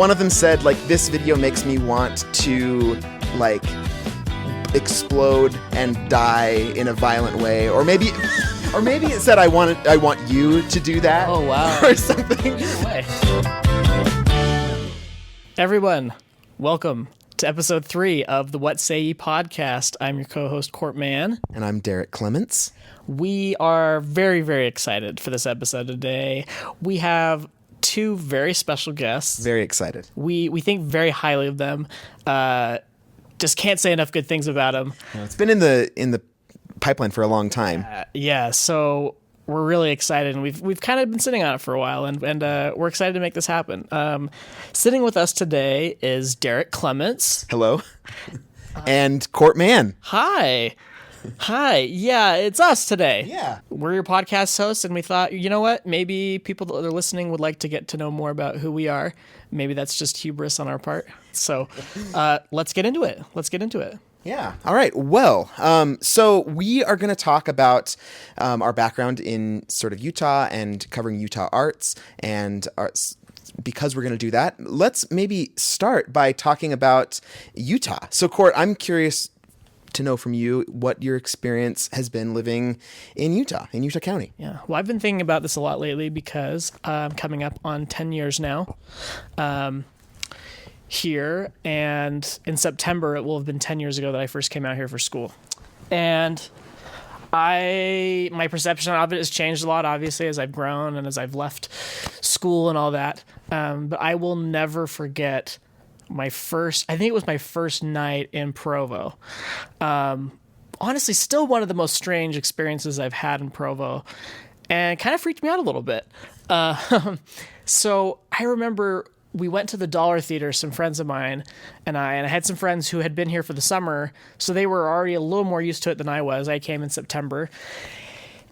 one of them said, like, this video makes me want to, like, explode and die in a violent way, or maybe it said I want you to do that. Oh wow. Or something. Either way. Everyone, welcome to episode 3 of the What Say Ye podcast. I'm your co-host Court Mann. And I'm Derek Clements. We are very, very excited for this episode today. We have 2 very special guests. Very excited. We think very highly of them. Just can't say enough good things about them. It's been in the pipeline for a long time. Yeah, so we're really excited, and we've kind of been sitting on it for a while, and we're excited to make this happen. Sitting with us today is Derek Clements. Hello. And Court Mann. Hi. Yeah, it's us today. Yeah. We're your podcast hosts, and we thought, you know what? Maybe people that are listening would like to get to know more about who we are. Maybe that's just hubris on our part. So let's get into it. Yeah. All right. Well, so we are going to talk about our background in sort of Utah and covering Utah arts. And because we're going to do that, let's maybe start by talking about Utah. So, Court, I'm curious to know from you what your experience has been living in Utah County. Yeah. Well, I've been thinking about this a lot lately because I'm coming up on 10 years now here. And in September, it will have been 10 years ago that I first came out here for school. And my perception of it has changed a lot, obviously, as I've grown and as I've left school and all that. But I will never forget I think it was my first night in Provo. Honestly, still one of the most strange experiences I've had in Provo, and it kind of freaked me out a little bit. So I remember we went to the Dollar Theater, some friends of mine and I had some friends who had been here for the summer, so they were already a little more used to it than I was. I came in September.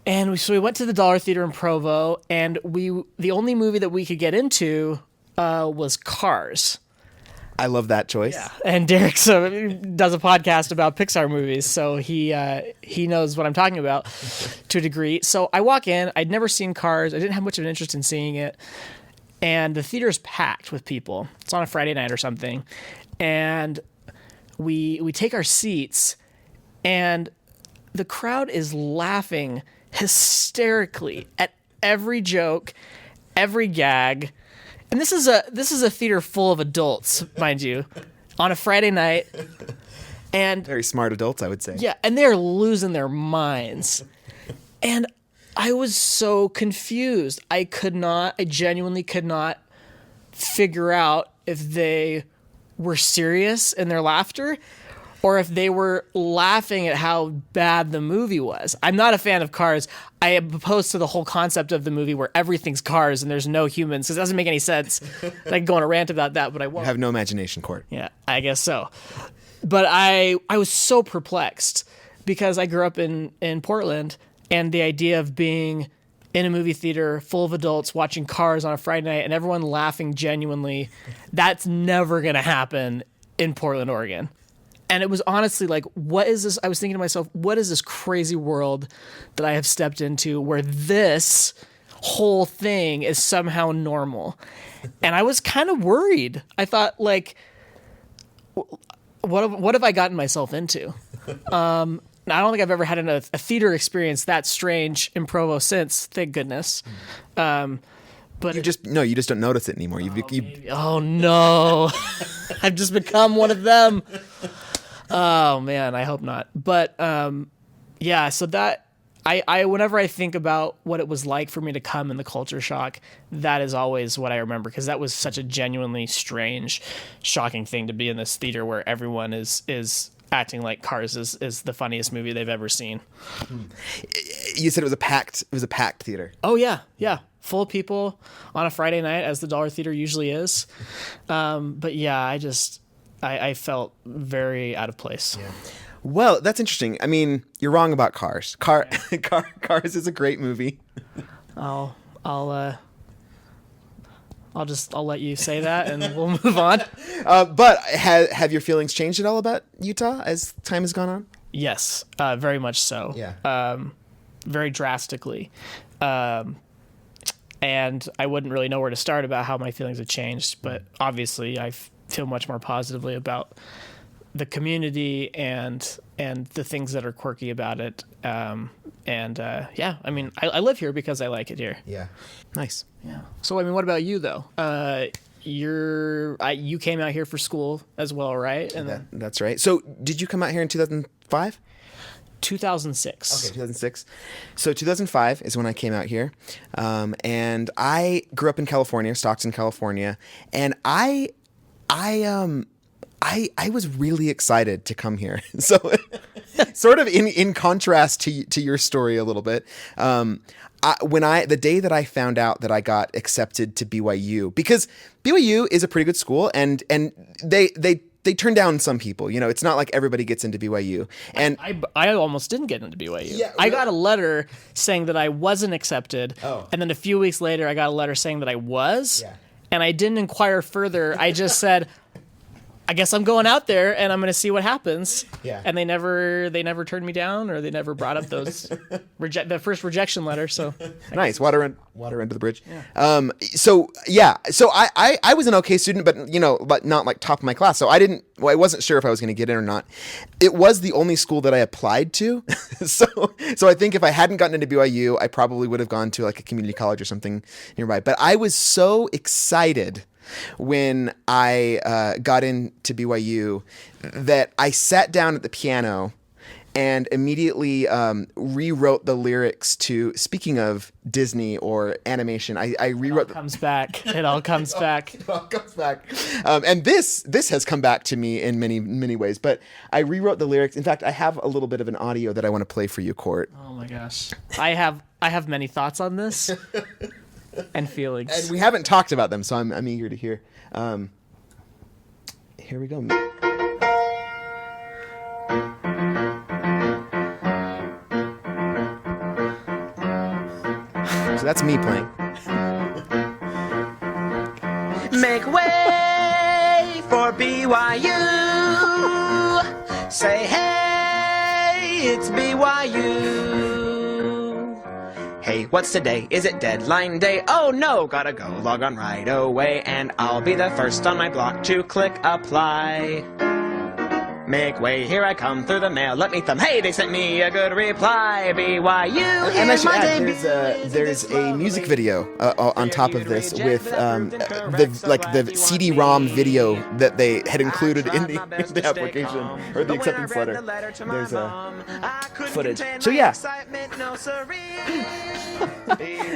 And so we went to the Dollar Theater in Provo, and the only movie that we could get into was Cars. I love that choice. Yeah, and Derek does a podcast about Pixar movies, so he knows what I'm talking about to a degree. So I walk in. I'd never seen Cars. I didn't have much of an interest in seeing it, and the theater's packed with people. It's on a Friday night or something, and we take our seats, and the crowd is laughing hysterically at every joke, every gag. And this is a theater full of adults, mind you, on a Friday night. And very smart adults, I would say. Yeah, and they're losing their minds. And I was so confused. I genuinely could not figure out if they were serious in their laughter or if they were laughing at how bad the movie was. I'm not a fan of Cars. I am opposed to the whole concept of the movie where everything's cars and there's no humans, because it doesn't make any sense. I can go on a rant about that, but I won't. You have no imagination, Court. Yeah, I guess so. But I was so perplexed because I grew up in Portland, and the idea of being in a movie theater full of adults watching Cars on a Friday night and everyone laughing genuinely, that's never going to happen in Portland, Oregon. And it was honestly like, what is this? I was thinking to myself, what is this crazy world that I have stepped into where this whole thing is somehow normal? And I was kind of worried. I thought, like, what have I gotten myself into? I don't think I've ever had a theater experience that strange in Provo since, thank goodness. But you just don't notice it anymore. Oh no, I've just become one of them. Oh man, I hope not. But yeah, so that I whenever I think about what it was like for me to come in the culture shock, that is always what I remember, because that was such a genuinely strange, shocking thing to be in this theater where everyone is acting like Cars is the funniest movie they've ever seen. You said it was a packed theater. Oh yeah. Full of people on a Friday night, as the Dollar Theater usually is. But yeah, I felt very out of place. Yeah. Well, that's interesting. I mean, you're wrong about Cars. Cars is a great movie. I'll let you say that and we'll move on. But have your feelings changed at all about Utah as time has gone on? Yes, very much so. Yeah. Very drastically. and I wouldn't really know where to start about how my feelings have changed. But obviously, I feel much more positively about the community and the things that are quirky about it. Yeah, I mean, I live here because I like it here. Yeah. Nice. Yeah. So, I mean, what about you though? You came out here for school as well, right? And That's right. So did you come out here in 2005? 2006. Okay, 2006. So 2005 is when I came out here, and I grew up in California, Stockton, California, and I was really excited to come here. So, sort of in contrast to your story a little bit. The day that I found out that I got accepted to BYU, because BYU is a pretty good school, and they turn down some people. You know, it's not like everybody gets into BYU. And I almost didn't get into BYU. Yeah, really? I got a letter saying that I wasn't accepted. Oh. And then a few weeks later, I got a letter saying that I was. Yeah. And I didn't inquire further. I just said, I guess I'm going out there and I'm going to see what happens. Yeah. And they never turned me down, or they never brought up those the first rejection letter. So nice. Water under the bridge. Yeah. So I was an okay student, but not like top of my class. So I wasn't sure if I was going to get in or not. It was the only school that I applied to. So I think if I hadn't gotten into BYU, I probably would have gone to like a community college or something nearby. But I was so excited when I got into BYU that I sat down at the piano and immediately rewrote the lyrics to, speaking of Disney or animation, I rewrote it all comes back. It all comes back. It all comes back. And this has come back to me in many, many ways, but I rewrote the lyrics. In fact, I have a little bit of an audio that I want to play for you, Court. Oh my gosh. I have many thoughts on this. And feelings. And we haven't talked about them, so I'm eager to hear. Here we go. So that's me playing. Make way for BYU. Say hey, it's BYU. Hey, what's today? Is it deadline day? Oh no, gotta go log on right away, and I'll be the first on my block to click apply. Make way, here I come through the mail. Let me thumb. Hey, they sent me a good reply. BYU. And I should add, there's a music video on top of this with the CD-ROM video that they had included in the application or the acceptance letter. There's footage. So yeah.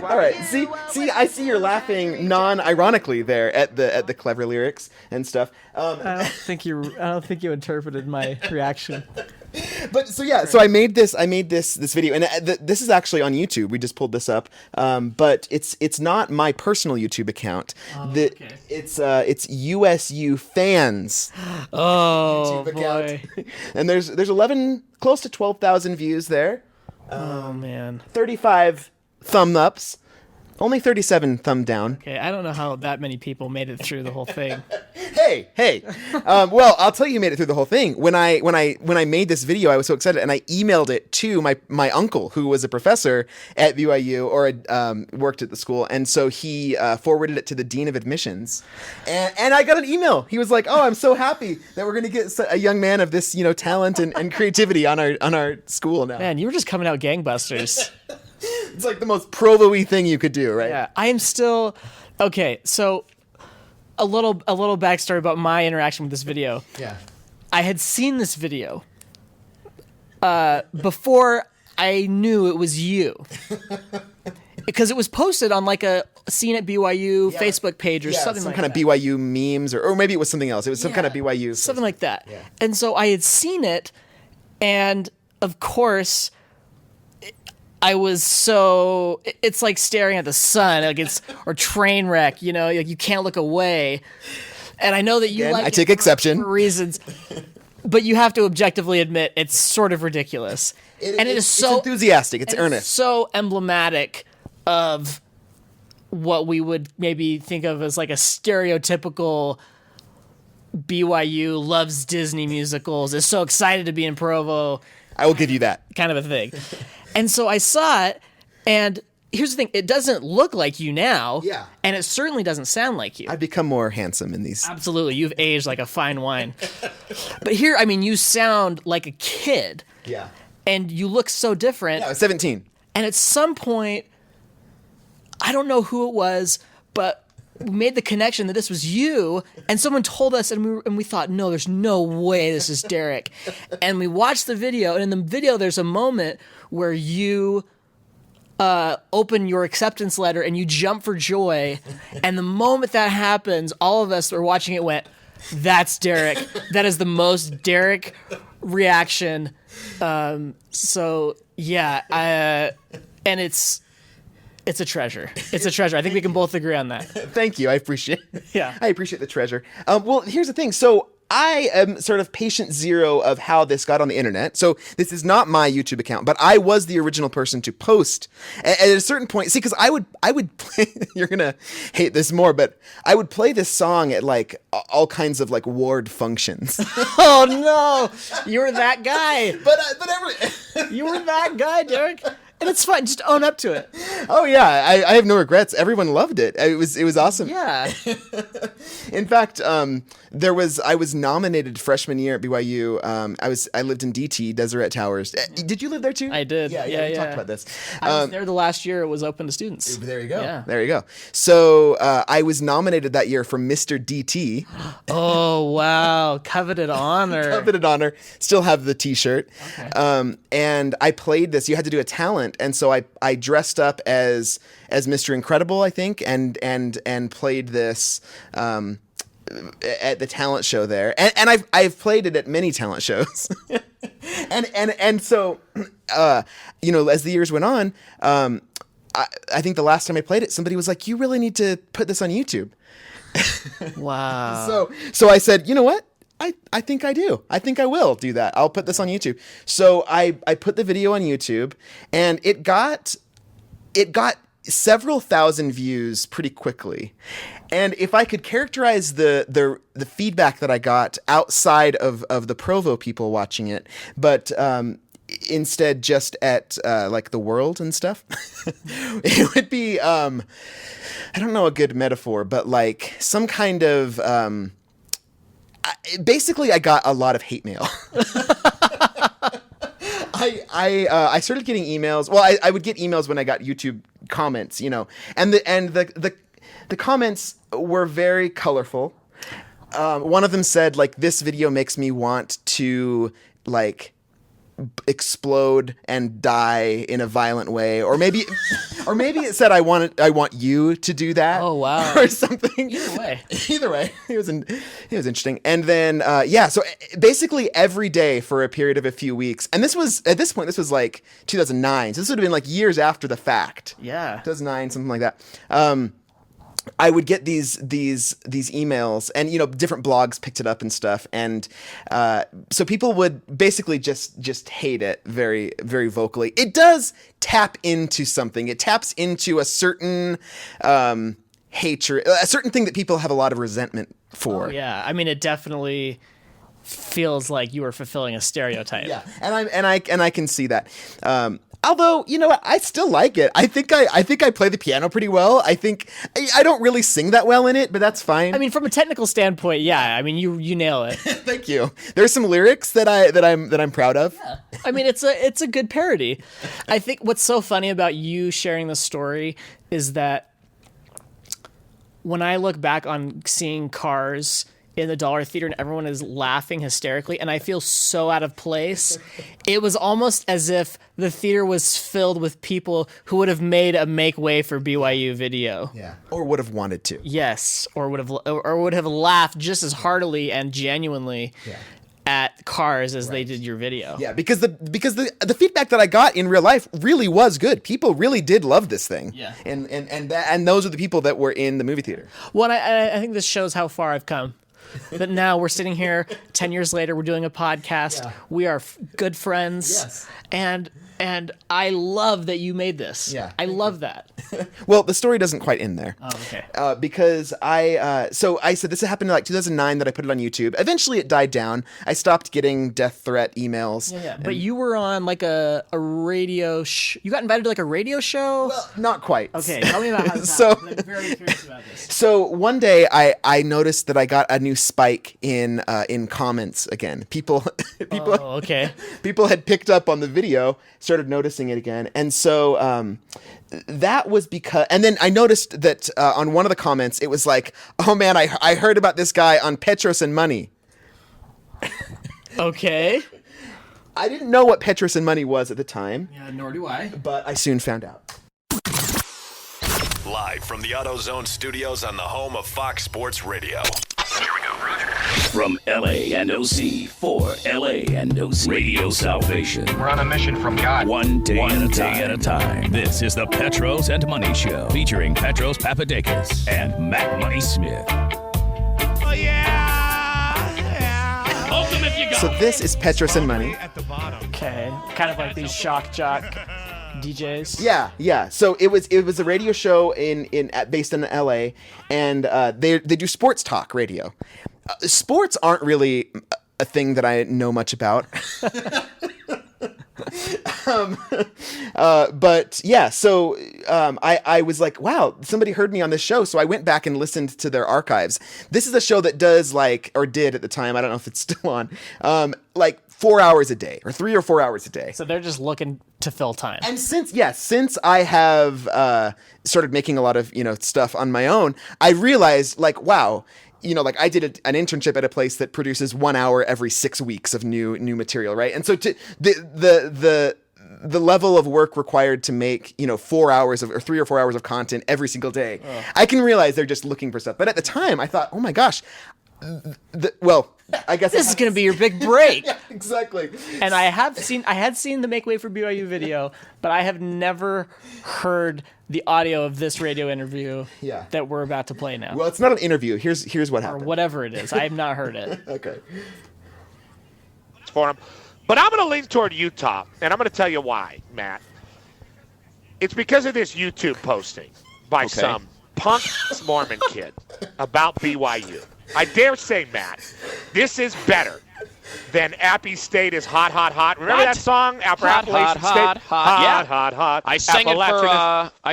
All right. See, I see you're laughing non-ironically there at the clever lyrics and stuff. I don't think you interpreted my reaction. But so I made this video, and this is actually on YouTube. We just pulled this up, but it's not my personal YouTube account. Okay. It's USU fans. Oh YouTube boy! Account. And there's 11, close to 12,000 views there. Oh man! 35 thumb ups. Only 37 thumb down. Okay, I don't know how that many people made it through the whole thing. Hey. Well, I'll tell you made it through the whole thing. When I made this video, I was so excited, and I emailed it to my uncle, who was a professor at BYU or worked at the school, and so he forwarded it to the dean of admissions, and I got an email. He was like, "Oh, I'm so happy that we're going to get a young man of this talent and creativity on our school now." Man, you were just coming out gangbusters. It's like the most Provo-y thing you could do, right? Yeah, I am still okay. So, a little backstory about my interaction with this video. Yeah, I had seen this video before I knew it was you, because it was posted on like a Scene at BYU Facebook page or something some like kind that. of BYU memes, or maybe it was something else. It was some kind of BYU something like that. Yeah. And so I had seen it, and of course, I was it's like staring at the sun, or train wreck, like you can't look away. And I know that you like I take exception for reasons, but you have to objectively admit it's sort of ridiculous. It's so enthusiastic, it's earnest. It's so emblematic of what we would maybe think of as like a stereotypical BYU loves Disney musicals, is so excited to be in Provo. I will give you that. Kind of a thing. And so I saw it, and here's the thing. It doesn't look like you now. Yeah. And it certainly doesn't sound like you. I've become more handsome in these. Absolutely. You've aged like a fine wine. But here, I mean, you sound like a kid. Yeah. And you look so different. Yeah, I was 17. And at some point, I don't know who it was, but we made the connection that this was you. And someone told us, and we thought, no, there's no way this is Derek. And we watched the video, and in the video, there's a moment where you open your acceptance letter and you jump for joy. And the moment that happens, all of us were watching it went, that's Derek. That is the most Derek reaction. So yeah, and it's a treasure. It's a treasure. I think we can both agree on that. Thank you. I appreciate it. Yeah. I appreciate the treasure. Well, here's the thing. So I am sort of patient zero of how this got on the internet. So this is not my YouTube account, but I was the original person to post at a certain point. See, because I would play, you're going to hate this more, but I would play this song at like all kinds of like ward functions. Oh no, you were that guy. but You were that guy, Derek. And it's fine. Just own up to it. Oh yeah, I have no regrets. Everyone loved it. It was awesome. Yeah. In fact, I was nominated freshman year at BYU. I lived in DT, Deseret Towers. Did you live there too? I did. Yeah. We talked about this. I was there the last year it was open to students. There you go. Yeah. There you go. So I was nominated that year for Mr. DT. Oh wow, coveted honor. Coveted honor. Still have the T-shirt. Okay. And I played this. You had to do a talent, and so I dressed up as Mr. Incredible, I think, and played this at the talent show there, and I've played it at many talent shows, and so as the years went on, I think the last time I played it, somebody was like, "You really need to put this on YouTube." Wow. So I said, you know what? I think I do. I think I will do that. I'll put this on YouTube. So I put the video on YouTube, and it got several thousand views pretty quickly. And if I could characterize the feedback that I got outside of the Provo people watching it, but instead just at like the world and stuff, it would be I don't know a good metaphor, but like some kind of basically, I got a lot of hate mail. I started getting emails. Well, I would get emails when I got YouTube comments, and the comments were very colorful. One of them said like, "This video makes me want to like explode and die in a violent way," or maybe it said, I want you to do that." Oh wow. Or something. Either way, it was interesting. And then so basically every day for a period of a few weeks, and this was like 2009, so this would have been like years after the fact. Yeah. 2009, something like that. I would get these emails, and different blogs picked it up and stuff, and so people would basically just hate it very, very vocally. It does tap into something. It taps into a certain hatred, a certain thing that people have a lot of resentment for. Oh, yeah, I mean, it definitely feels like you are fulfilling a stereotype. Yeah, and I can see that. Although, I still like it. I think I play the piano pretty well. I think I don't really sing that well in it, but that's fine. I mean, from a technical standpoint, yeah. I mean, you nail it. Thank you. There's some lyrics that I'm proud of. Yeah. I mean, it's a good parody. I think what's so funny about you sharing the story is that when I look back on seeing Cars in the Dollar Theater and everyone is laughing hysterically and I feel so out of place, it was almost as if the theater was filled with people who would have made a make way for BYU video. Yeah. Or would have wanted to. Yes, or would have laughed just as heartily and genuinely at Cars as they did your video. Yeah, because the feedback that I got in real life really was good. People really did love this thing. Yeah. And those are the people that were in the movie theater. Well, I think this shows how far I've come. But now we're sitting here 10 years later, we're doing a podcast. Yeah. We are good friends. Yes. And I love that you made this. Yeah. I love that. Well, the story doesn't quite end there. Oh, okay. Because I said this happened in like 2009 that I put it on YouTube. Eventually it died down. I stopped getting death threat emails. Yeah. But you were on like a radio you got invited to like a radio show? Well, not quite. Okay, tell me about how this So- happened. I'm very curious about this. So one day I noticed that I got a new spike in comments again. People Oh, okay. people had picked up on the video, started noticing it again. And so that was because, and then I noticed that on one of the comments, it was like, oh man, I heard about this guy on Petros and Money. Okay. I didn't know what Petros and Money was at the time, Yeah, nor do I. but I soon found out. Live from the AutoZone studios on the home of Fox Sports Radio. Here we go, Roger. From LA and OC for LA and OC Radio Salvation. We're on a mission from God. One day at a time. This is the Petros and Money Show, featuring Petros Papadakis And Matt Money Smith. Oh, yeah. Welcome if you got So this is Petros and Money. Okay. Kind of like these shock jock DJs. Yeah. So it was a radio show based in LA, and they do sports talk radio. Sports aren't really a thing that I know much about. But yeah, so I was like, wow, somebody heard me on this show. So I went back and listened to their archives. This is a show that does or did at the time, I don't know if it's still on, like 4 hours a day or 3 or 4 hours a day. So they're just looking to fill time. And since I have started making a lot of stuff on my own, I realized like, wow, like I did an internship at a place that produces 1 hour every 6 weeks of new material, right? And so the level of work required to make 4 hours or 3 or 4 hours of content every single day, I can realize they're just looking for stuff. But at the time, I thought, oh my gosh. I guess This is going to be your big break. Yeah, exactly. And I had seen the Make Way for BYU video, but I have never heard the audio of this radio interview that we're about to play now. Well, it's not an interview. Here's what Or happened. whatever it is. I have not heard it. Okay. For him. But I'm going to lean toward Utah, and I'm going to tell you why, Matt. It's because of this YouTube posting by some punk Mormon kid about BYU. I dare say, Matt, this is better than Appy State is hot, hot, hot. Remember that song? Appalachian State? Hot. I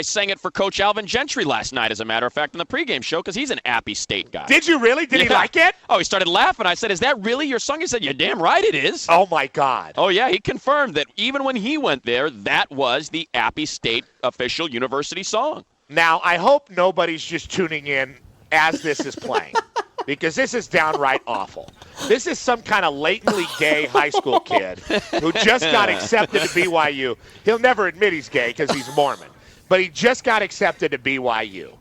sang it for Coach Alvin Gentry last night, as a matter of fact, in the pregame show, because he's an Appy State guy. Did you really? Did he like it? Oh, he started laughing. I said, is that really your song? He said, you're damn right it is. Oh, my God. Oh, yeah, he confirmed that even when he went there, that was the Appy State official university song. Now, I hope nobody's just tuning in as this is playing. Because this is downright awful. This is some kind of latently gay high school kid who just got accepted to BYU. He'll never admit he's gay because he's Mormon. But he just got accepted to BYU.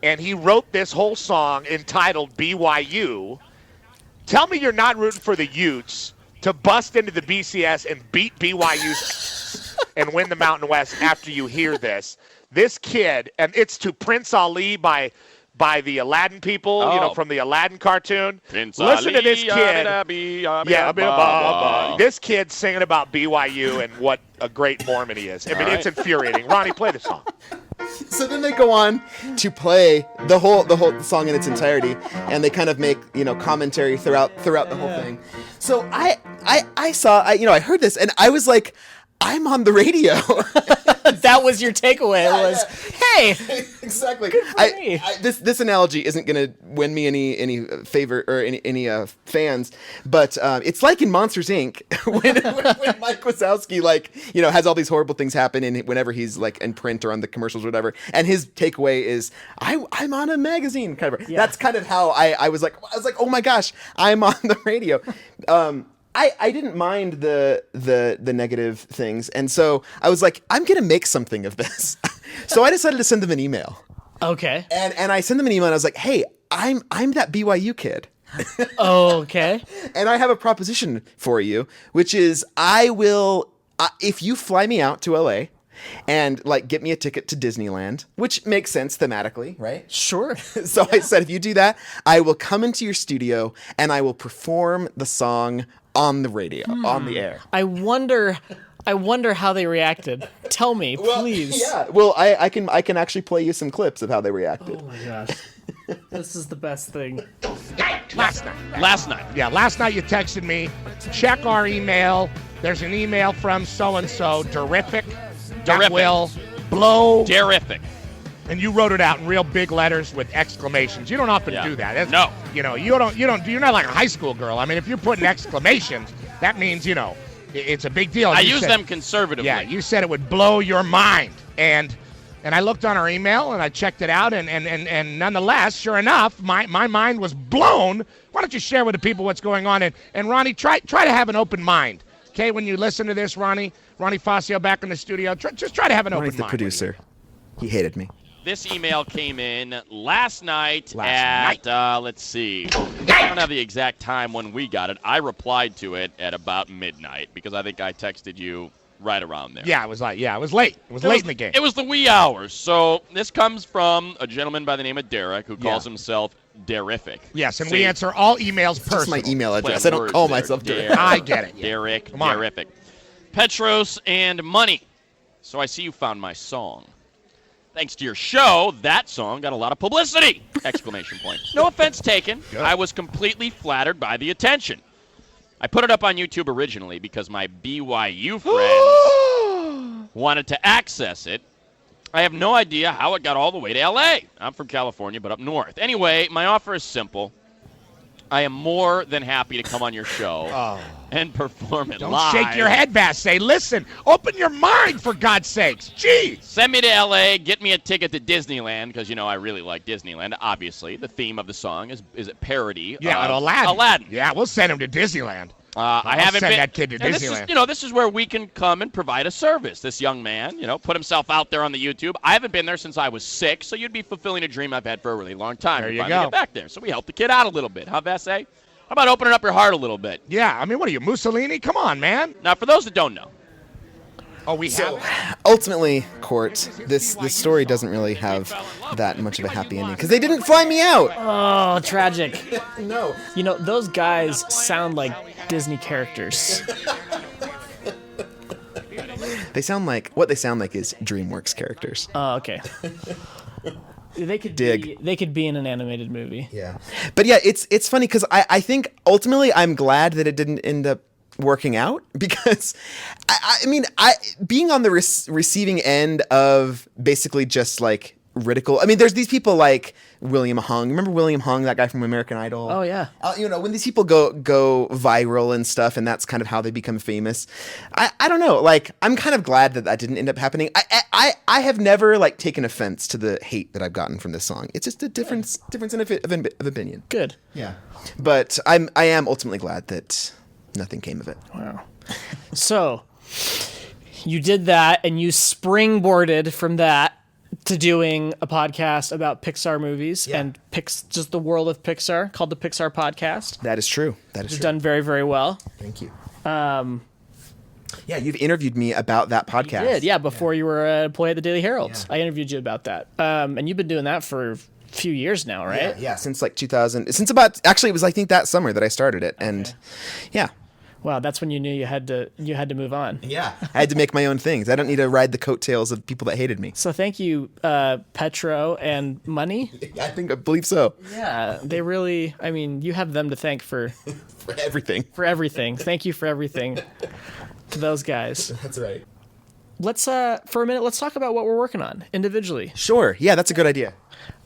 And he wrote this whole song entitled BYU. Tell me you're not rooting for the Utes to bust into the BCS and beat BYU and win the Mountain West after you hear this. This kid, and it's to Prince Ali by the Aladdin people, from the Aladdin cartoon. Prince Listen Ali, to this kid. This kid singing about BYU and what a great Mormon he is. I mean, it's infuriating. Ronnie, play the song. So then they go on to play the whole song in its entirety, and they kind of make commentary throughout the whole thing. So I heard this, and I was like, I'm on the radio. That was your takeaway. Hey, exactly. Good for me. This analogy isn't going to win me any favor or any fans, but it's like in Monsters Inc. when Mike Wazowski has all these horrible things happen, and whenever he's like in print or on the commercials or whatever, and his takeaway is I'm on a magazine cover. Yeah. That's kind of how I was like, oh my gosh, I'm on the radio. I didn't mind the negative things, and so I was like, I'm gonna make something of this. So I decided to send them an email. Okay. And I sent them an email, and I was like, hey, I'm that BYU kid. Okay. And I have a proposition for you, which is I will if you fly me out to LA and like get me a ticket to Disneyland, which makes sense thematically, right? Sure. So I said, if you do that, I will come into your studio and I will perform the song on the radio, on the air. I wonder how they reacted. Tell me, please. Yeah. Well, I can actually play you some clips of how they reacted. Oh my gosh. This is the best thing. Last night. Last night. Yeah, last night you texted me, check our email. There's an email from so-and-so, terrific. That Terrific. will blow. Terrific. And you wrote it out in real big letters with exclamations. You don't often Yeah. do that. That's- No. You're not like a high school girl. I mean, if you're putting exclamations, that means, it's a big deal. I You use said- them conservatively. Yeah, you said it would blow your mind. And I looked on our email and I checked it out, and nonetheless, sure enough, my mind was blown. Why don't you share with the people what's going on? And Ronnie, try to have an open mind. Okay, when you listen to this, Ronnie Fascio back in the studio, just try to have an Ronnie's open the mind. producer. He hated me. This email came in last night Last at, let's see, I don't have the exact time when we got it. I replied to it at about midnight because I think I texted you right around there. Yeah, it was late. It was late in the game. It was the wee hours. So this comes from a gentleman by the name of Derek who calls himself Derific. Yes, and See, we answer all emails It's just my personally. email play address. I don't words call there. myself Derek. Derek. I get it. Yeah. Derek, Come on. Derific. Petros and money. So I see you found my song. Thanks to your show, that song got a lot of publicity! Exclamation point. No offense taken. Good. I was completely flattered by the attention. I put it up on YouTube originally because my BYU friends wanted to access it. I have no idea how it got all the way to LA. I'm from California, but up north. Anyway, my offer is simple. I am more than happy to come on your show and perform it Don't live. shake your head, Bass. Say, listen, open your mind, for God's sakes. Jeez. Send me to L.A., get me a ticket to Disneyland, because, I really like Disneyland, obviously. The theme of the song is a parody Yeah, of Aladdin. Aladdin. Yeah, we'll send him to Disneyland. I haven't send been, that kid to and Disneyland. This is where we can come and provide a service. This young man, put himself out there on the YouTube. I haven't been there since I was 6, so you'd be fulfilling a dream I've had for a really long time. There to you finally go. Get back there. So we help the kid out a little bit. Huh, Vasse? How about opening up your heart a little bit? Yeah, I mean, what are you, Mussolini? Come on, man. Now, for those that don't know, Oh, we have. Ultimately, Court, this story doesn't really have that much of a happy ending because they didn't fly me out. Oh, tragic. No. Those guys sound like Disney characters. What they sound like is DreamWorks characters. Oh, okay. They could Dig. They could be in an animated movie. Yeah. But yeah, it's funny because I think ultimately I'm glad that it didn't end up working out because I mean being on the receiving end of basically just like ridicule. I mean, there's these people like William Hung. Remember William Hung, that guy from American Idol? Oh yeah. When these people go viral and stuff, and that's kind of how they become famous. I don't know. Like, I'm kind of glad that didn't end up happening. I have never like taken offense to the hate that I've gotten from this song. It's just a difference of opinion. Good. Yeah. But I am ultimately glad that nothing came of it. Wow. So, you did that, and you springboarded from that to doing a podcast about Pixar movies and just the world of Pixar called the Pixar Podcast. That is true. It's done very, very well. Thank you. Yeah, you've interviewed me about that podcast. You did, yeah, before you were an employee at the Daily Herald. I interviewed you about that. And you've been doing that for a few years now, right? Yeah, since like 2000. Since about, actually, it was I think that summer that I started it. And yeah. Wow, that's when you knew you had to move on. Yeah. I had to make my own things. I don't need to ride the coattails of people that hated me. So thank you, Petro and Money. I believe so. Yeah, they really, you have them to thank for everything. For everything. Thank you for everything to those guys. That's right. Let's, for a minute, let's talk about what we're working on individually. Sure. Yeah, that's a good idea.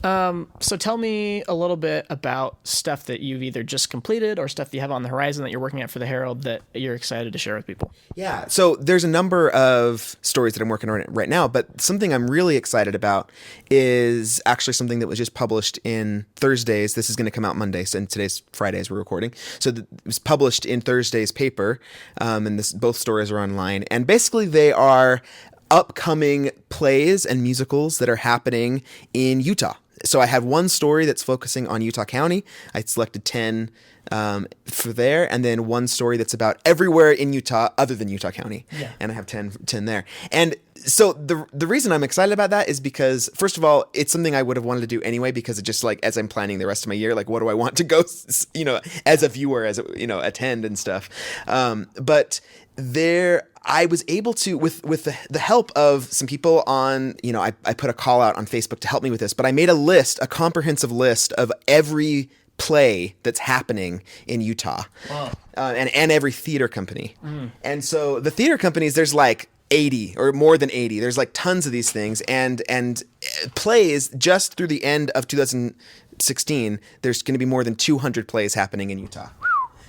So tell me a little bit about stuff that you've either just completed or stuff that you have on the horizon that you're working at for the Herald that you're excited to share with people. Yeah, so there's a number of stories that I'm working on right now, but something I'm really excited about is actually something that was just published in Thursday's. This is going to come out Monday, and today's Friday as we're recording. So it was published in Thursday's paper, and both stories are online. And basically they are upcoming plays and musicals that are happening in Utah. So I have one story that's focusing on Utah County. I selected 10 for there, and then one story that's about everywhere in Utah other than Utah County. Yeah. And I have 10 there. And So the reason I'm excited about that is because, first of all, it's something I would have wanted to do anyway, because it just, like, as I'm planning the rest of my year, like, what do I want to go, as a viewer, attend and stuff. But there, I was able to, with the help of some people on, I put a call out on Facebook to help me with this, but I made a comprehensive list of every play that's happening in Utah. Wow. And every theater company. And so the theater companies, there's like 80 or more than 80. There's like tons of these things, and plays just through the end of 2016. There's going to be more than 200 plays happening in Utah.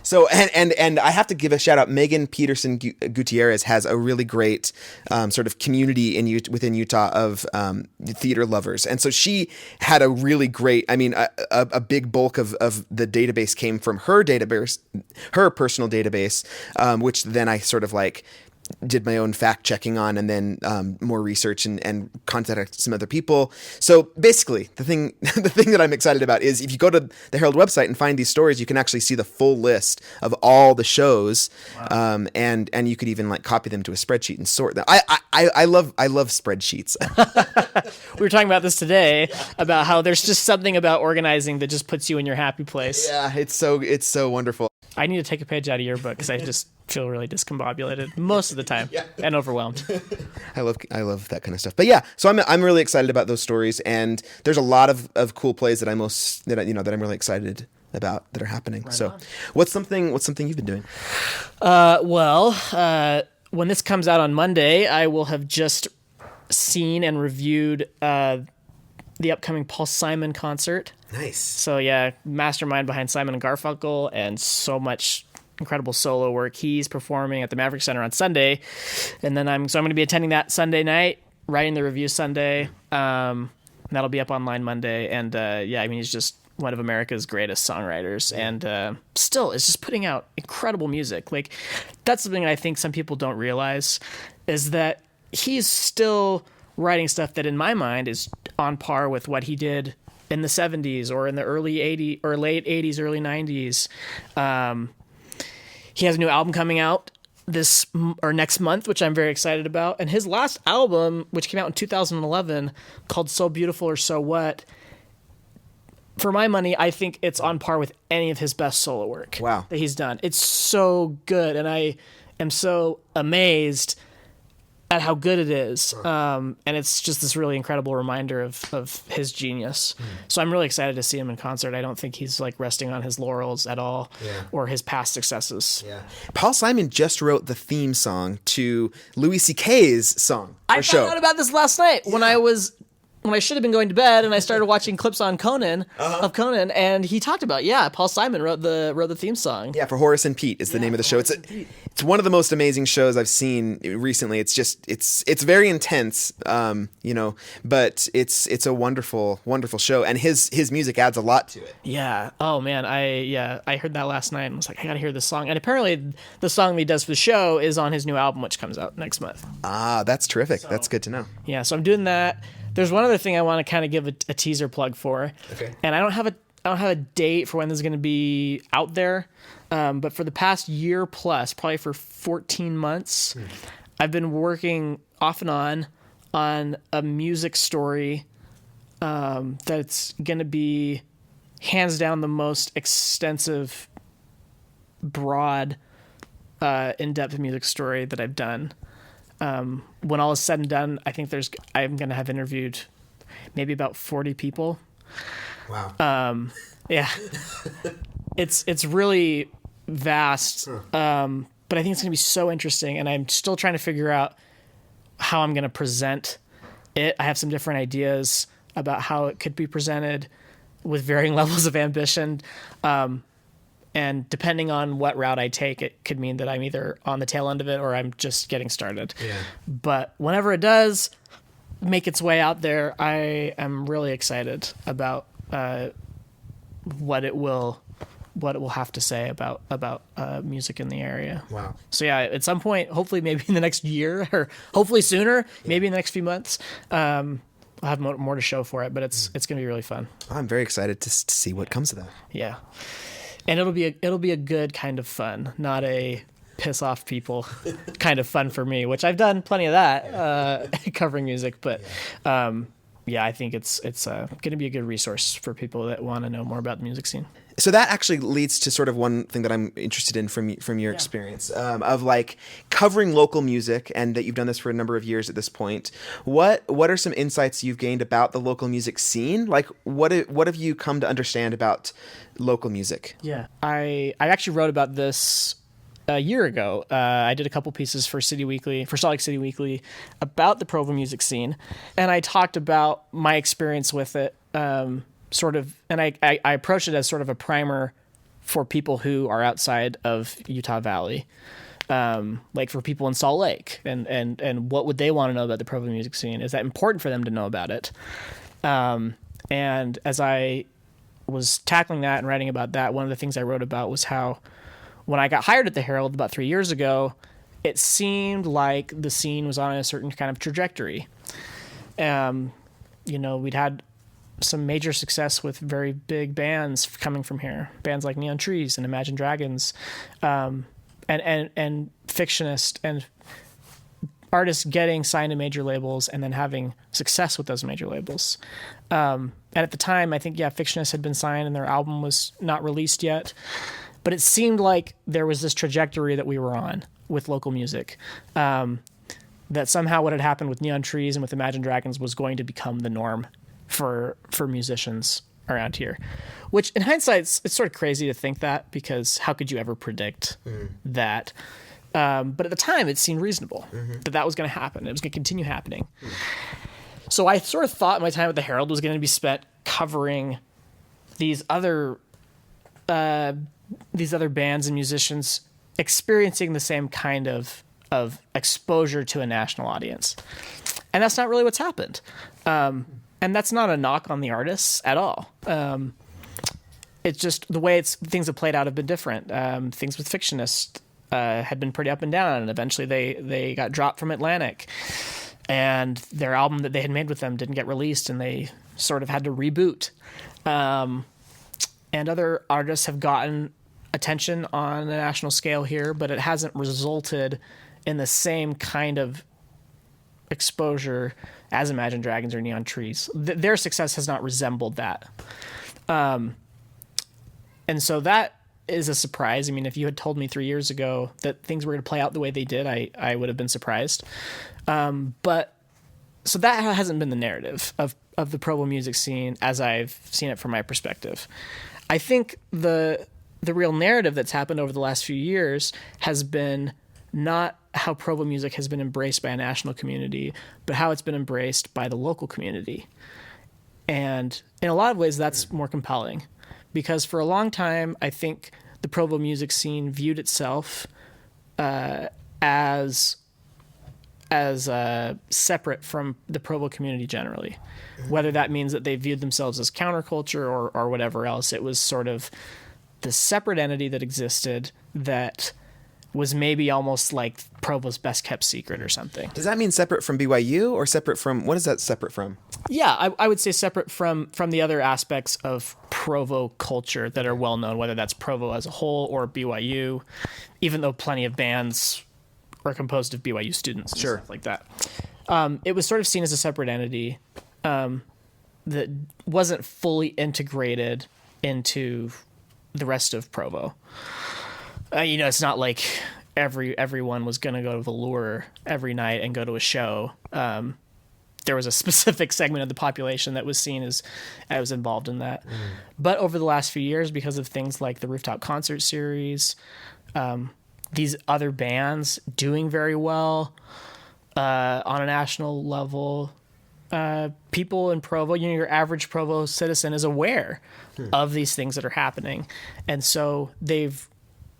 So and I have to give a shout out. Megan Peterson Gutierrez has a really great sort of community within Utah of theater lovers, and so she had a really great. I mean, a big bulk of the database came from her database, her personal database, which then I sort of like did my own fact checking on, and then more research and contacted some other people. So basically, the thing that I'm excited about is if you go to the Herald website and find these stories, you can actually see the full list of all the shows. Wow. And you could even like copy them to a spreadsheet and sort them. I love spreadsheets. We were talking about this today about how there's just something about organizing that just puts you in your happy place. Yeah, it's so wonderful. I need to take a page out of your book because I just feel really discombobulated most of the time and overwhelmed. I love that kind of stuff. But yeah, so I'm really excited about those stories, and there's a lot of cool plays that I'm really excited about that are happening. Right so on. What's something you've been doing? When this comes out on Monday, I will have just seen and reviewed the upcoming Paul Simon concert. Nice. So yeah, mastermind behind Simon and Garfunkel, and so much incredible solo work. He's performing at the Maverick Center on Sunday, and then I'm going to be attending that Sunday night, writing the review Sunday. And that'll be up online Monday. And he's just one of America's greatest songwriters, and still is just putting out incredible music. Like, that's something I think some people don't realize, is that he's still writing stuff that in my mind is on par with what he did in the 70s or in the early 80s or late 80s, early 90s. He has a new album coming out next month, which I'm very excited about. And his last album, which came out in 2011, called So Beautiful or So What, for my money, I think it's on par with any of his best solo work that he's done. It's so good, and I am so amazed at how good it is. And it's just this really incredible reminder of his genius. So I'm really excited to see him in concert. I don't think he's like resting on his laurels at all or his past successes. Yeah. Paul Simon just wrote the theme song to Louis C.K.'s song. I found out about this last night when I should have been going to bed, and I started watching clips on Conan, and he talked about, Paul Simon wrote the theme song. Yeah, for Horace and Pete is the name of the show. It's one of the most amazing shows I've seen recently. It's just it's very intense, but it's a wonderful, wonderful show, and his music adds a lot to it. Yeah. Oh man, I heard that last night and was like, I gotta hear this song. And apparently the song that he does for the show is on his new album, which comes out next month. Ah, that's terrific. So, that's good to know. Yeah, so I'm doing that. There's one other thing I want to kind of give a teaser plug for. Okay. And I don't have a date for when this is going to be out there. But for the past year plus, probably for 14 months, I've been working off and on a music story that's going to be hands down the most extensive, broad, in-depth music story that I've done. When all is said and done, I think I'm going to have interviewed maybe about 40 people. Wow. Yeah. It's really vast. But I think it's going to be so interesting, and I'm still trying to figure out how I'm going to present it. I have some different ideas about how it could be presented with varying levels of ambition. And depending on what route I take, it could mean that I'm either on the tail end of it or I'm just getting started. Yeah. But whenever it does make its way out there, I am really excited about what it will have to say about music in the area. Wow. So yeah, at some point, hopefully maybe in the next year, or hopefully sooner, maybe in the next few months, I'll have more to show for it. But it's going to be really fun. I'm very excited to see what comes of that. Yeah. And it'll be a good kind of fun, not a piss off people, kind of fun for me, which I've done plenty of that, covering music. But I think it's going to be a good resource for people that want to know more about the music scene. So that actually leads to sort of one thing that I'm interested in from your experience of like covering local music, and that you've done this for a number of years at this point. What are some insights you've gained about the local music scene? Like what have you come to understand about local music? Yeah, I actually wrote about this a year ago. I did a couple pieces for Salt Lake City Weekly about the Provo music scene, and I talked about my experience with it. And I approached it as sort of a primer for people who are outside of Utah Valley, like for people in Salt Lake, and what would they want to know about the Provo music scene? Is that important for them to know about it? And as I was tackling that and writing about that, one of the things I wrote about was how when I got hired at the Herald about 3 years ago, it seemed like the scene was on a certain kind of trajectory. We'd had some major success with very big bands coming from here, bands like Neon Trees and Imagine Dragons, and fictionists and artists getting signed to major labels and then having success with those major labels. And at the time, I think, fictionists had been signed and their album was not released yet, but it seemed like there was this trajectory that we were on with local music, that somehow what had happened with Neon Trees and with Imagine Dragons was going to become the norm for musicians around here, which in hindsight, it's sort of crazy to think that, because how could you ever predict that? But at the time it seemed reasonable that was going to happen. It was going to continue happening. So I sort of thought my time at the Herald was going to be spent covering these other bands and musicians experiencing the same kind of exposure to a national audience. And that's not really what's happened. And that's not a knock on the artists at all. It's just the way things have played out have been different. Things with fictionists had been pretty up and down, and eventually they got dropped from Atlantic, and their album that they had made with them didn't get released, and they sort of had to reboot. And other artists have gotten attention on a national scale here, but it hasn't resulted in the same kind of exposure as Imagine Dragons or Neon Trees. Their success has not resembled that. And so that is a surprise. I mean, if you had told me 3 years ago that things were going to play out the way they did, I would have been surprised. But so that hasn't been the narrative of the Provo music scene as I've seen it from my perspective. I think the real narrative that's happened over the last few years has been not how Provo music has been embraced by a national community, but how it's been embraced by the local community. And in a lot of ways, that's more compelling, because for a long time, I think the Provo music scene viewed itself as separate from the Provo community generally. Whether that means that they viewed themselves as counterculture or whatever else, it was sort of the separate entity that existed that was maybe almost like Provo's best kept secret or something. Does that mean separate from BYU, or separate from, what is that separate from? Yeah, I would say separate from the other aspects of Provo culture that are well known, whether that's Provo as a whole or BYU, even though plenty of bands are composed of BYU students and stuff like that. It was sort of seen as a separate entity that wasn't fully integrated into the rest of Provo. It's not like everyone was going to go to the Lure every night and go to a show. There was a specific segment of the population that was seen as involved in that. But over the last few years, because of things like the Rooftop Concert Series, these other bands doing very well on a national level, people in Provo, your average Provo citizen is aware of these things that are happening. And so they've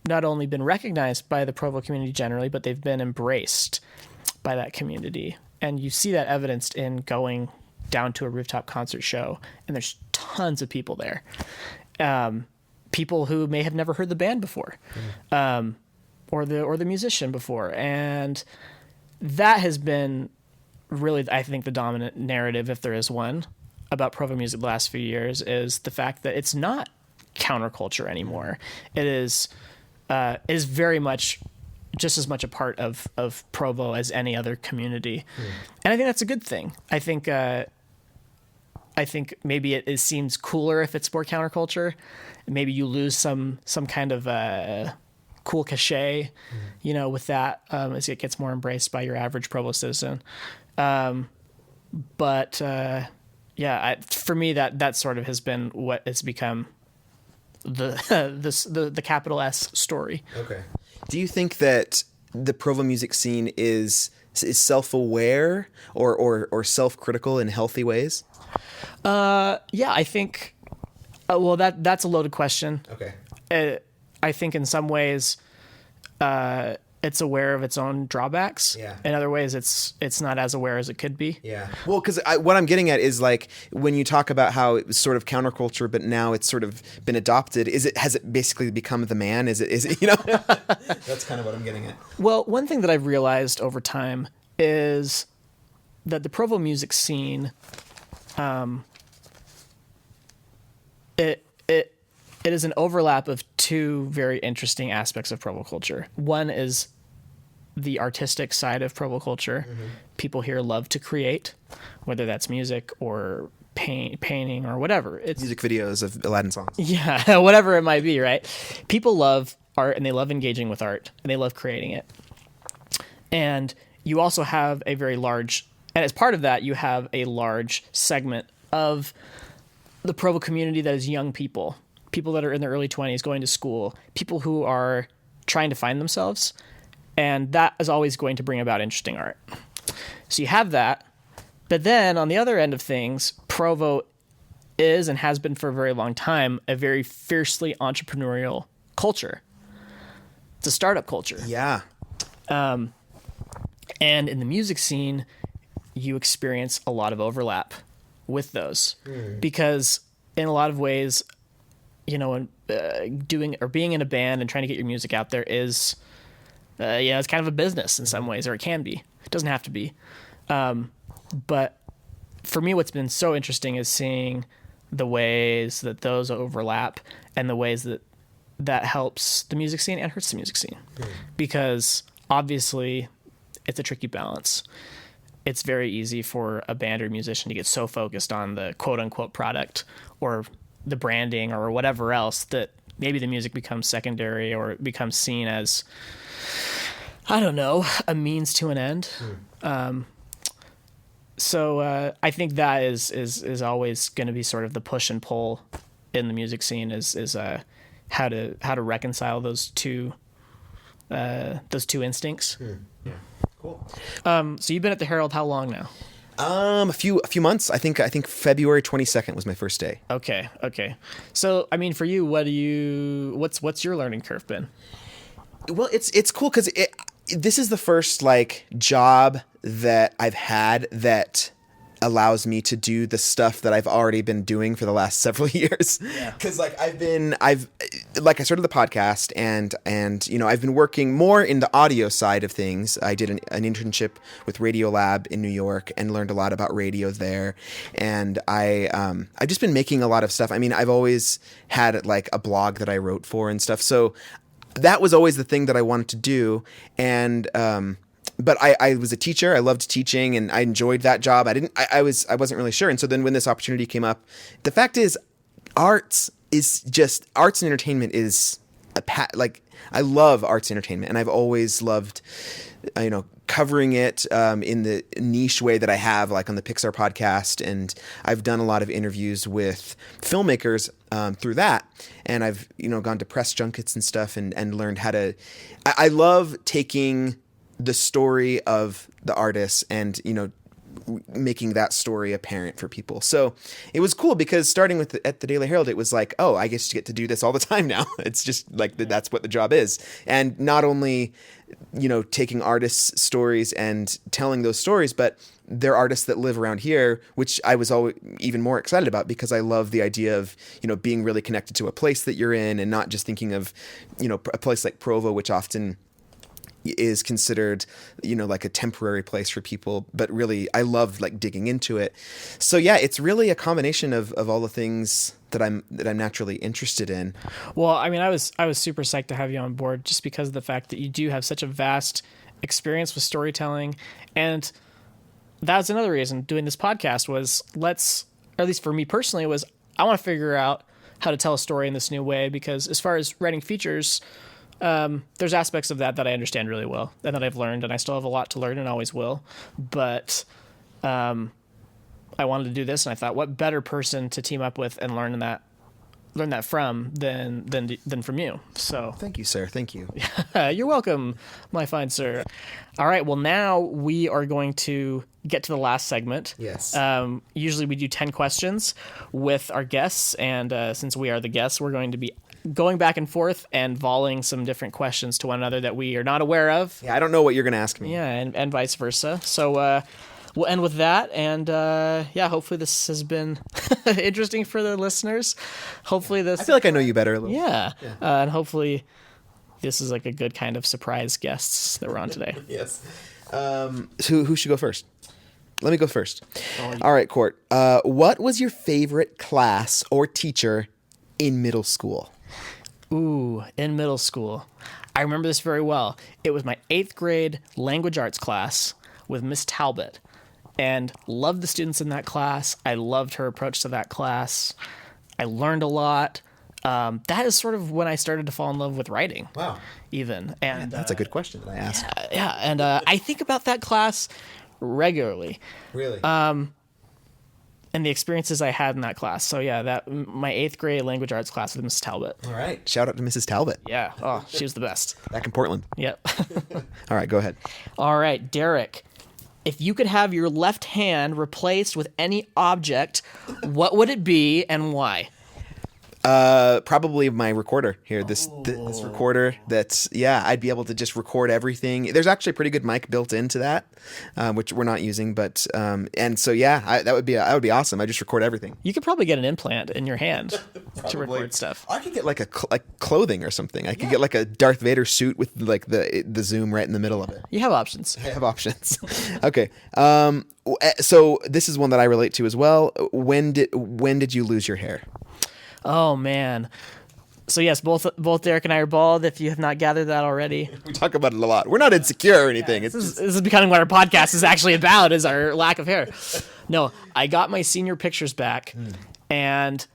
not only been recognized by the Provo community generally, but they've been embraced by that community. And you see that evidenced in going down to a rooftop concert show, and there's tons of people there. People who may have never heard the band before, or the musician before. And that has been really, I think, the dominant narrative, if there is one, about Provo music the last few years, is the fact that it's not counterculture anymore. It is very much just as much a part of Provo as any other community. And I think that's a good thing. I think maybe it seems cooler if it's more counterculture. Maybe you lose some kind of cool cachet, with that as it gets more embraced by your average Provo citizen. But for me, that sort of has been what has become the capital S story. Okay. Do you think that the Provo music scene is self-aware or self-critical in healthy ways? I think. Well, that's a loaded question. Okay. I think in some ways, it's aware of its own drawbacks. Yeah. In other ways, it's not as aware as it could be. Yeah. Well, because what I'm getting at is like when you talk about how it was sort of counterculture, but now it's sort of been adopted. Has it basically become the man? Is it That's kind of what I'm getting at. Well, one thing that I've realized over time is that the Provo music scene, it is an overlap of two very interesting aspects of Provo culture. One is the artistic side of Provo culture. Mm-hmm. People here love to create, whether that's music or painting or whatever. It's music videos of Aladdin songs. Yeah, whatever it might be, right? People love art and they love engaging with art and they love creating it. And you also have a very large, and as part of that, you have a large segment of the Provo community that is young people that are in their early 20s going to school, people who are trying to find themselves. And that is always going to bring about interesting art. So you have that. But then on the other end of things, Provo is and has been for a very long time a very fiercely entrepreneurial culture. It's a startup culture. Yeah. And in the music scene, you experience a lot of overlap with those. Because in a lot of ways, doing or being in a band and trying to get your music out there is, it's kind of a business in some ways, or it can be. It doesn't have to be. But for me, what's been so interesting is seeing the ways that those overlap and the ways that helps the music scene and hurts the music scene. Because obviously it's a tricky balance. It's very easy for a band or musician to get so focused on the quote unquote product or the branding or whatever else that maybe the music becomes secondary or it becomes seen as, I don't know, a means to an end. So I think that is always going to be sort of the push and pull in the music scene is how to reconcile those two instincts. Yeah. Cool. So you've been at the Herald how long now? A few months. I think February 22nd was my first day. Okay. So I mean, for you, what's your learning curve been? Well, it's cool because this is the first job that I've had that allows me to do the stuff that I've already been doing for the last several years. Because I started the podcast and I've been working more in the audio side of things. I did an internship with Radio Lab in New York and learned a lot about radio there. And I've just been making a lot of stuff. I mean, I've always had a blog that I wrote for and stuff. So that was always the thing that I wanted to do. And but I was a teacher. I loved teaching and I enjoyed that job. I wasn't really sure. And so then when this opportunity came up, the fact is arts and entertainment is I love arts and entertainment and I've always loved, covering it in the niche way that I have, on the Pixar podcast. And I've done a lot of interviews with filmmakers through that. And I've, gone to press junkets and stuff and learned how to, I love taking the story of the artists and, making that story apparent for people. So it was cool because starting at the Daily Herald, it was oh, I guess you get to do this all the time now. It's just that's what the job is. And not only, taking artists' stories and telling those stories, but they're artists that live around here, which I was always even more excited about because I love the idea of, being really connected to a place that you're in and not just thinking of, a place like Provo, which often is considered, like a temporary place for people, but really I love like digging into it. So yeah, it's really a combination of all the things that I'm naturally interested in. Well, I mean, I was super psyched to have you on board just because of the fact that you do have such a vast experience with storytelling. And that's another reason doing this podcast was at least for me personally, was I want to figure out how to tell a story in this new way, because as far as writing features, there's aspects of that I understand really well and that I've learned, and I still have a lot to learn and always will. But I wanted to do this, and I thought, what better person to team up with and learn that from than from you. So Thank you, sir. Thank you. you're welcome, my fine sir. All right, well, now we are going to get to the last segment. Yes. Usually we do 10 questions with our guests, and since we are the guests, we're going to be going back and forth and volleying some different questions to one another that we are not aware of. Yeah, I don't know what you're going to ask me. Yeah, and vice versa. So we'll end with that, and hopefully this has been interesting for the listeners. Hopefully this... I feel like I know you better a little. Yeah. And hopefully this is like a good kind of surprise guests that we're on today. Yes. Who should go first? Let me go first. All right, Court. What was your favorite class or teacher in middle school? Ooh, in middle school. I remember this very well. It was my 8th grade language arts class with Miss Talbot, and loved the students in that class. I loved her approach to that class. I learned a lot. That is sort of when I started to fall in love with writing. Wow. Even. And That's a good question that I asked. yeah, and I think about that class regularly. Really? And the experiences I had in that class. So yeah, that my 8th grade language arts class with Miss Talbot. All right. Shout out to Mrs. Talbot. Yeah. Oh, she was the best. Back in Portland. Yep. All right, go ahead. All right, Derek. If you could have your left hand replaced with any object, what would it be and why? Probably my recorder here. This recorder I'd be able to just record everything. There's actually a pretty good mic built into that, which we're not using, but, and so, that would be awesome. I just record everything. You could probably get an implant in your hand to record stuff. I could get like like clothing or something. I could get like a Darth Vader suit with like the zoom right in the middle of it. You have options. I have options. Okay. So this is one that I relate to as well. When did you lose your hair? Oh man. So yes, both Derek and I are bald. If you have not gathered that already, We talk about it a lot. We're not insecure or anything. this is becoming what our podcast is actually about: is our lack of hair. No, I got my senior pictures back, and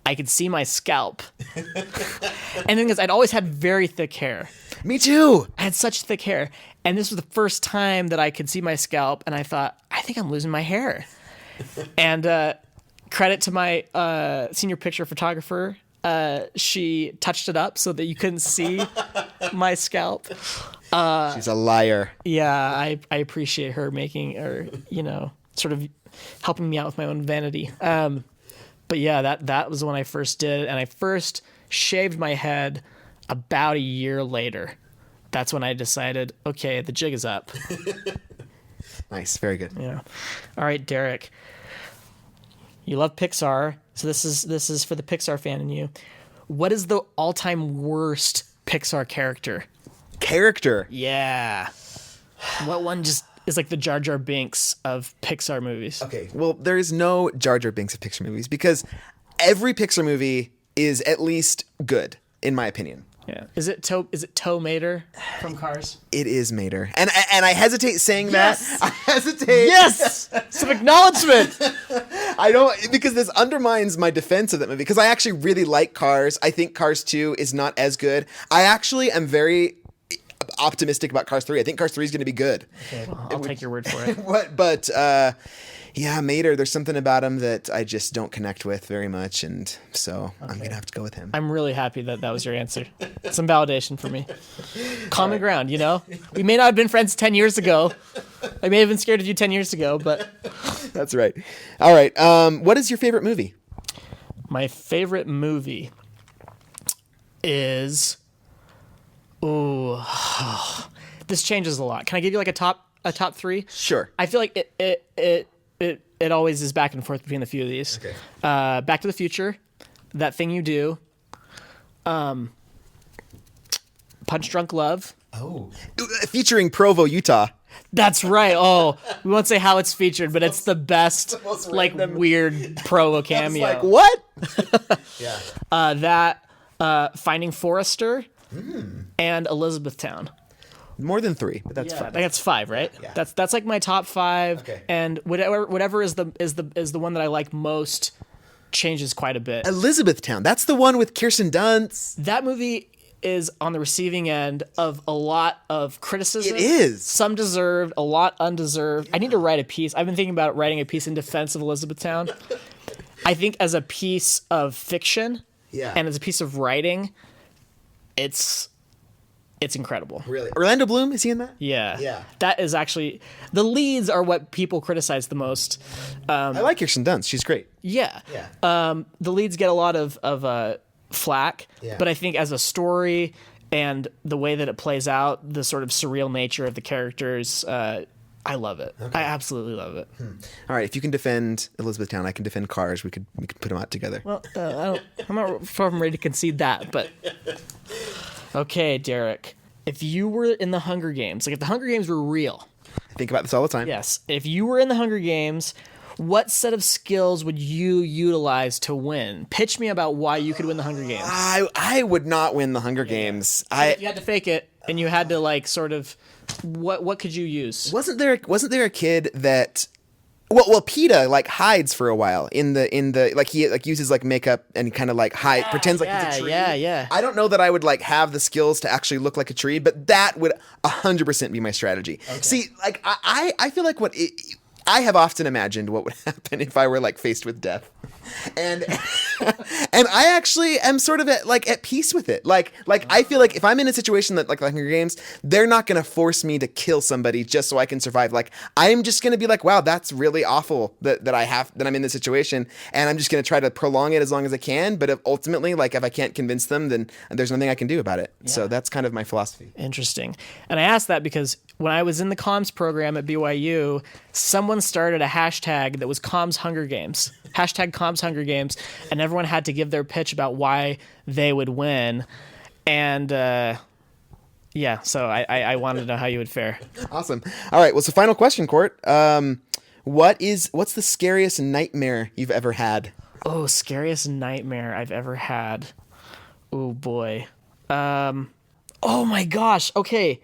I could see my scalp. And the thing is, I'd always had very thick hair. Me too. I had such thick hair, and this was the first time that I could see my scalp, and I thought, I think I'm losing my hair. And credit to my senior picture photographer. She touched it up so that you couldn't see my scalp. She's a liar. Yeah, I appreciate her making, or sort of helping me out with my own vanity. But yeah, that was when I first did it, and I first shaved my head about a year later. That's when I decided, okay, the jig is up. Nice, very good. Yeah. All right, Derek. You love Pixar, so this is for the Pixar fan in you. What is the all-time worst Pixar character? Character. Yeah. What one just is like the Jar Jar Binks of Pixar movies? Okay, well, there is no Jar Jar Binks of Pixar movies because every Pixar movie is at least good, in my opinion. Yeah. Is it Tow Mater from Cars? It is Mater. And I hesitate saying that. I hesitate. Yes! Some acknowledgement! I don't, because this undermines my defense of that movie, because I actually really like Cars. I think Cars 2 is not as good. I actually am very optimistic about Cars 3. I think Cars 3 is going to be good. Okay, well, I'll take your word for it. But yeah, Mater, there's something about him that I just don't connect with very much, and so I'm going to have to go with him. I'm really happy that was your answer. Some validation for me. Common ground, We may not have been friends 10 years ago. I may have been scared of you 10 years ago, but... That's right. All right. What is your favorite movie? My favorite movie is... Ooh. This changes a lot. Can I give you like a top 3? Sure. I feel like it always is back and forth between a few of these. Okay. Back to the Future, That Thing You Do, Pirates Punch Drunk Love. Oh, featuring Provo, Utah. That's right. Oh, we won't say how it's featured, but it's the best, like, weird Provo cameo. Like, what? Yeah. Finding Forrester and Elizabethtown. More than 3, but that's Yeah, fine. that's 5, right? Yeah. That's like my top 5. Okay. And whatever is the one that I like most changes quite a bit. Elizabethtown. That's the one with Kirsten Dunst. That movie is on the receiving end of a lot of criticism. It is. Some deserved, a lot undeserved. I need to write a piece. I've been thinking about writing a piece in defense of Elizabethtown. I think as a piece of fiction and as a piece of writing, it's incredible. Really? Orlando Bloom, is he in that? Yeah. Yeah. That is actually, the leads are what people criticize the most. I like Kirsten Dunst. She's great. Yeah. Yeah. The leads get a lot of flack, but I think as a story and the way that it plays out, the sort of surreal nature of the characters, I love it. I absolutely love it. All right, if you can defend Elizabethtown, I can defend Cars. We could put them out together. Well, I'm not far from ready to concede that, but okay, Derek. If you were in the Hunger Games, like if the Hunger Games were real, I think about this all the time. yes. If you were in the Hunger Games, what set of skills would you utilize to win? Pitch me about why you could win the Hunger Games. I would not win the Hunger Games. If you had to fake it and you had to like sort of, what could you use? Wasn't there a kid that well PETA like hides for a while in the like he like uses like makeup and kind of like hide pretends like he's a tree. Yeah. I don't know that I would like have the skills to actually look like a tree, but that would 100% be my strategy. Okay. See, like I feel like I have often imagined what would happen if I were like faced with death. And and I actually am sort of at peace with it. Like I feel like if I'm in a situation that like Hunger Games, they're not going to force me to kill somebody just so I can survive. Like I'm just going to be like, wow, that's really awful that I'm in this situation, and I'm just going to try to prolong it as long as I can. But ultimately, like if I can't convince them, then there's nothing I can do about it. Yeah. So that's kind of my philosophy. Interesting. And I asked that because when I was in the comms program at BYU, someone started a hashtag that was Comms Hunger Games. Hashtag Comms Hunger Games, and everyone had to give their pitch about why they would win. And so I wanted to know how you would fare. Awesome. All right. Well, so final question, Court. What's the scariest nightmare you've ever had? Oh, scariest nightmare I've ever had. Oh boy. Oh my gosh. Okay.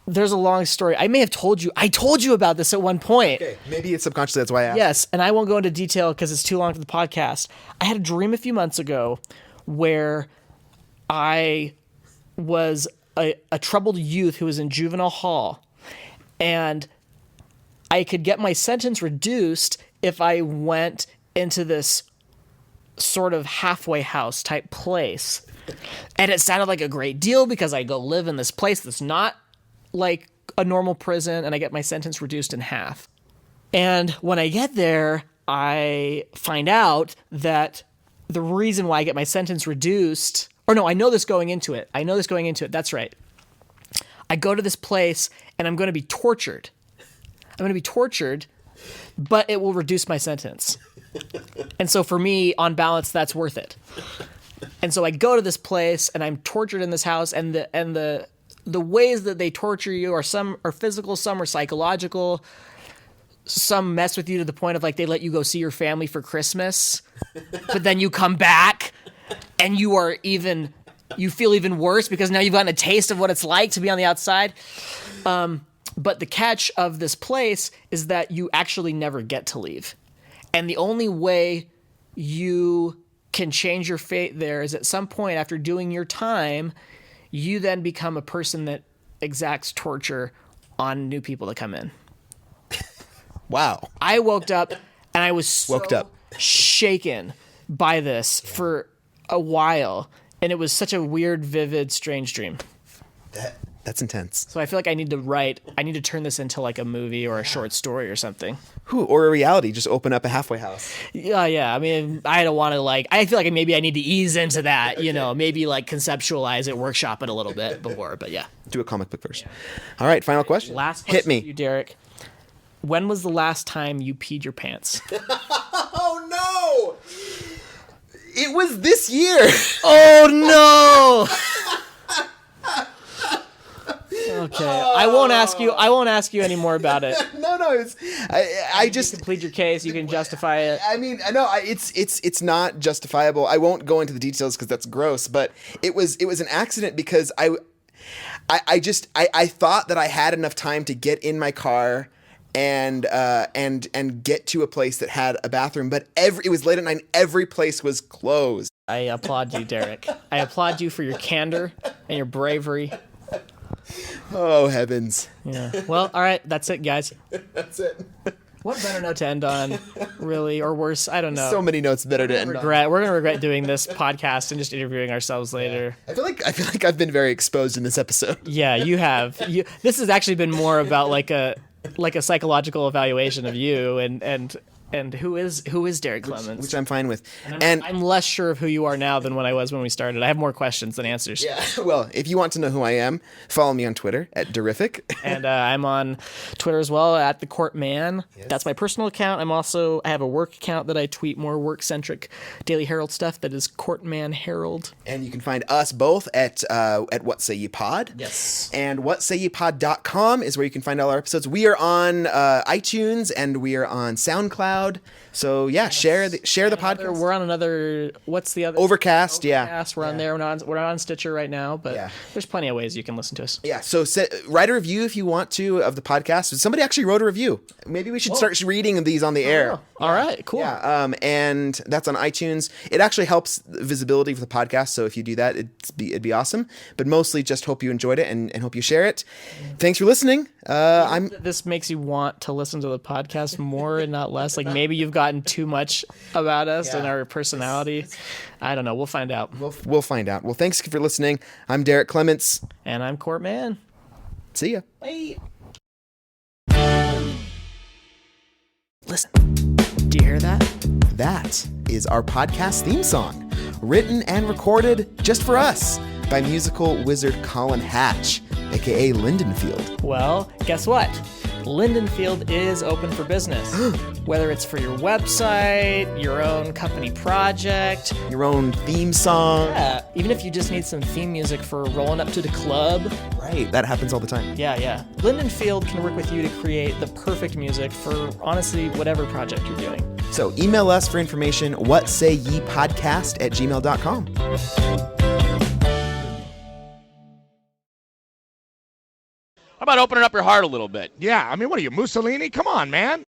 There's a long story. I may have told you. I told you about this at one point. Okay, maybe it's subconscious. That's why I asked. Yes, and I won't go into detail because it's too long for the podcast. I had a dream a few months ago where I was a troubled youth who was in juvenile hall, and I could get my sentence reduced if I went into this sort of halfway house type place. And it sounded like a great deal because I go live in this place that's not like a normal prison, and I get my sentence reduced in half. And when I get there, I find out that the reason why I get my sentence reduced, or no, I know this going into it. That's right. I go to this place and I'm going to be tortured. But it will reduce my sentence. And so for me, on balance, that's worth it. And so I go to this place and I'm tortured in this house, and the ways that they torture you are some are physical, some are psychological. Some mess with you to the point of like they let you go see your family for Christmas, but then you come back and you feel even worse because now you've gotten a taste of what it's like to be on the outside. But the catch of this place is that you actually never get to leave. And the only way you can change your fate there is at some point after doing your time, you then become a person that exacts torture on new people that come in. Wow. I woke up and I was so shaken by this for a while. And it was such a weird, vivid, strange dream. That's intense. So I feel like I need to turn this into like a movie or a short story or something. Or a reality, just open up a halfway house. Yeah. I mean, I don't want to I feel like maybe I need to ease into that, maybe like conceptualize it, workshop it a little bit before, but yeah. Do a comic book first. All right, final question. Last question Hit me. For you, Derek. When was the last time you peed your pants? Oh, no! It was this year. Oh, no! I won't ask you. I won't ask you any more about it. No, it's I just You can plead your case. You can justify it. I mean, no, it's not justifiable. I won't go into the details because that's gross. But it was an accident because I thought that I had enough time to get in my car and get to a place that had a bathroom, but it was late at night and every place was closed. I applaud you, Derek. I applaud you for your candor and your bravery. Oh heavens! Yeah. Well, all right. That's it, guys. That's it. What better note to end on, really, or worse? I don't know. So many notes better to end on. We're gonna regret doing this podcast and just interviewing ourselves later. I feel like I've been very exposed in this episode. Yeah, you have. This has actually been more about like a psychological evaluation of you and who is Derek Clements, Which I'm fine with. And I'm less sure of who you are now than when I was when we started. I have more questions than answers. Yeah. Well, if you want to know who I am, follow me on Twitter at Derific. And I'm on Twitter as well at the Courtman. Yes. That's my personal account. I have a work account that I tweet more work-centric Daily Herald stuff. That is Courtman Herald. And you can find us both at What Say Ye Pod. Yes. And whatsayyepod.com is where you can find all our episodes. We are on iTunes and we are on SoundCloud. So yeah, share the podcast. We're on another. What's the other? Overcast. Yeah. We're on there. We're not on Stitcher right now, but there's plenty of ways you can listen to us. Yeah. So write a review if you want to of the podcast. Somebody actually wrote a review. Maybe we should start reading these on the air. All right. Cool. Yeah. And that's on iTunes. It actually helps visibility for the podcast. So if you do that, it'd be awesome. But mostly just hope you enjoyed it and hope you share it. Thanks for listening. This makes you want to listen to the podcast more and not less. Like maybe you've gotten too much about us and our personality. I don't know. We'll find out. We'll find out. Well, thanks for listening. I'm Derek Clements. And I'm Courtman. See ya. Bye. Listen. Do you hear that? That is our podcast theme song, written and recorded just for us by musical wizard Colin Hatch, aka Lindenfield. Well, guess what? Lindenfield is open for business. Whether it's for your website, your own company project, your own theme song. Yeah, even if you just need some theme music for rolling up to the club. Right, that happens all the time. Yeah. Lindenfield can work with you to create the perfect music for, honestly, whatever project you're doing. So email us for information, whatsayyepodcast@gmail.com. How about opening up your heart a little bit? Yeah, I mean, what are you, Mussolini? Come on, man.